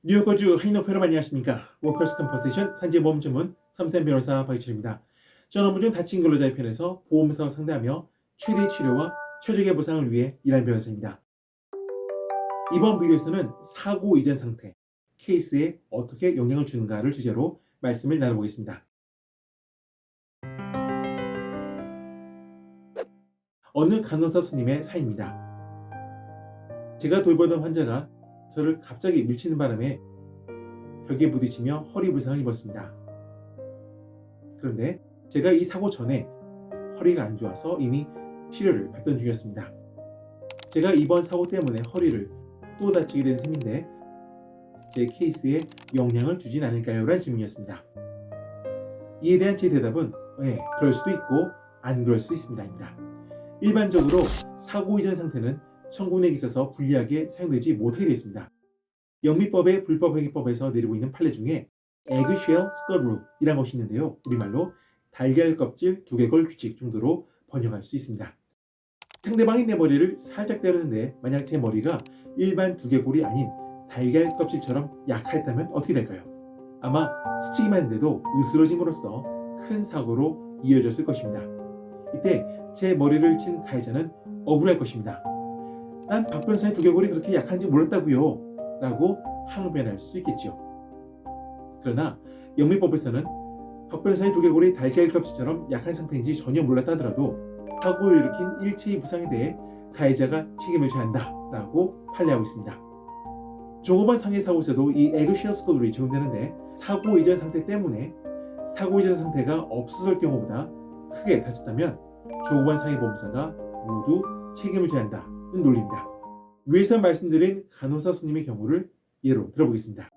뉴욕 거주 한인업 여러분 안녕하십니까. 워커스 컴퍼세이션 산재보험 전문 삼삼 변호사 박희철입니다. 전 업무 중 다친 근로자의 편에서 보험사와 상대하며 최대의 치료와 최적의 보상을 위해 일하는 변호사입니다. 이번 비디오에서는 사고 이전 상태, 케이스에 어떻게 영향을 주는가를 주제로 말씀을 나눠보겠습니다. 어느 간호사 손님의 사연입니다. 제가 돌보던 환자가 저를 갑자기 밀치는 바람에 벽에 부딪히며 허리 부상을 입었습니다. 그런데 제가 이 사고 전에 허리가 안 좋아서 이미 치료를 받던 중이었습니다. 제가 이번 사고 때문에 허리를 또 다치게 된 셈인데 제 케이스에 영향을 주진 않을까요? 라는 질문이었습니다. 이에 대한 제 대답은 네, 그럴 수도 있고 안 그럴 수도 있습니다. 일반적으로 사고 이전 상태는 청구내에 있어서 불리하게 사용되지 못하게 되어 있습니다. 영미법의 불법행위법에서 내리고 있는 판례 중에 eggshell skull rule이라는 것이 있는데요. 우리말로 달걀 껍질 두개골 규칙 정도로 번역할 수 있습니다. 상대방이 내 머리를 살짝 때렸는데 만약 제 머리가 일반 두개골이 아닌 달걀 껍질처럼 약하였다면 어떻게 될까요? 아마 스치기만 했는데도 으스러짐으로써 큰 사고로 이어졌을 것입니다. 이때 제 머리를 친 가해자는 억울할 것입니다. 난 박 변호사의 두개골이 그렇게 약한지 몰랐다고요 라고 항변할 수 있겠죠. 그러나 영미법에서는 박 변호사의 두개골이 달걀 껍질처럼 약한 상태인지 전혀 몰랐다 하더라도 사고를 일으킨 일체의 부상에 대해 가해자가 책임을 져야 한다 라고 판례하고 있습니다. 종업원 상해 사고에서도 이 eggshell skull rule이 적용되는데 사고 이전 상태 때문에 사고 이전 상태가 없었을 경우보다 크게 다쳤다면 종업원 상해 보험사가 모두 책임을 져야 한다는 논리입니다. 위에서 말씀드린 간호사 손님의 경우를 예로 들어보겠습니다.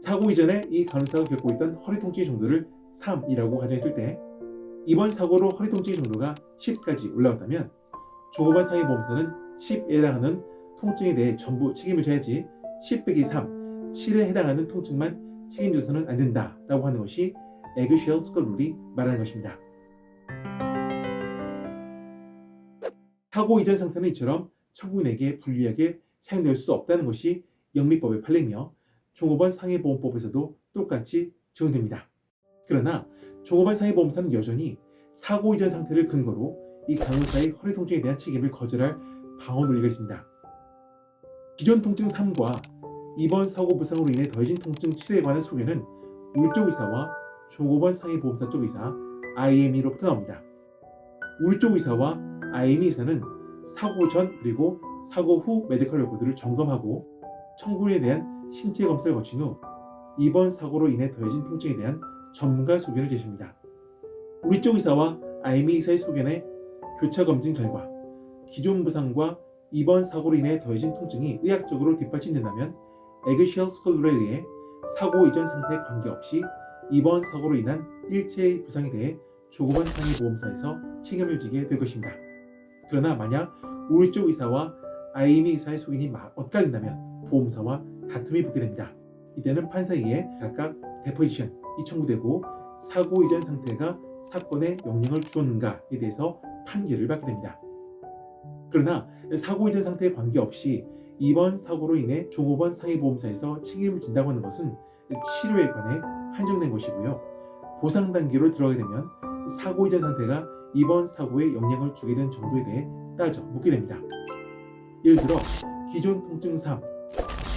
사고 이전에 이 간호사가 겪고 있던 허리 통증의 정도를 3이라고 가정했을 때 이번 사고로 허리 통증의 정도가 10까지 올라왔다면 종업원 상해보험사는 10에 해당하는 통증에 대해 전부 책임을 져야지 10 빼기 3, 7에 해당하는 통증만 책임져서는 안 된다라고 하는 것이 eggshell skull rule이 말하는 것입니다. 사고 이전 상태는 이처럼 청구인에게 불리하게 사용될 수 없다는 것이 영미법의 판례이며 종업원 상해보험법에서도 똑같이 적용됩니다. 그러나 종업원 상해보험사는 여전히 사고 이전 상태를 근거로 이 간호사의 허리 통증에 대한 책임을 거절할 방어 논리가 있습니다. 기존 통증 3과 이번 사고 부상으로 인해 더해진 통증 7에 관한 소개는 우리 쪽 의사와 종업원 상해보험사 쪽 의사 IME로부터 나옵니다. 우리 쪽 의사와 IME 의사는 사고 전 그리고 사고 후 메디컬 레코드를 점검하고 청구인에 대한 신체 검사를 거친 후 이번 사고로 인해 더해진 통증에 대한 전문가 소견을 제시합니다. 우리 쪽 의사와 IME 의사의 소견의 교차 검증 결과 기존 부상과 이번 사고로 인해 더해진 통증이 의학적으로 뒷받침된다면 eggshell skull rule에 의해 사고 이전 상태에 관계없이 이번 사고로 인한 일체의 부상에 대해 종업원 상해보험사에서 책임을 지게 될 것입니다. 그러나 만약 우리 쪽 의사와 IME 의사의 소견이 엇갈린다면 보험사와 다툼이 붙게 됩니다. 이때는 판사에 의해 각각 데포지션이 청구되고 사고 이전 상태가 사건에 영향을 주었는가에 대해서 판결을 받게 됩니다. 그러나 사고 이전 상태에 관계없이 이번 사고로 인해 종업원 상해보험사에서 책임을 진다고 하는 것은 치료에 관해 한정된 것이고요. 보상 단계로 들어가게 되면 사고 이전 상태가 이번 사고에 영향을 주게 된 정도에 대해 따져 묻게 됩니다. 예를 들어 기존 통증 3,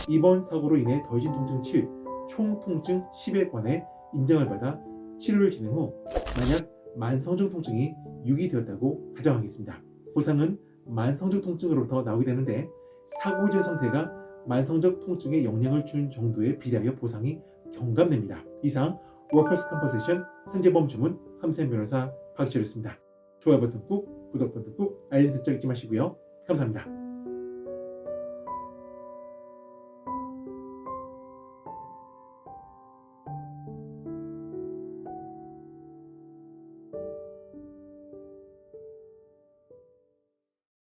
이번 사고로 인해 더해진 통증 7, 총 통증 10에 관해 인정을 받아 치료를 진행 후 만약 만성적 통증이 유기되었다고 가정하겠습니다. 보상은 만성적 통증으로부터 나오게 되는데 사고 이전 상태가 만성적 통증에 영향을 준 정도에 비례하여 보상이 경감됩니다. 이상 워커스 컴퍼세이션 산재보험 전문 삼삼 변호사 박희철이었습니다. 좋아요 버튼 꾹, 구독 버튼 꾹, 알림 설정 잊지 마시고요. 감사합니다.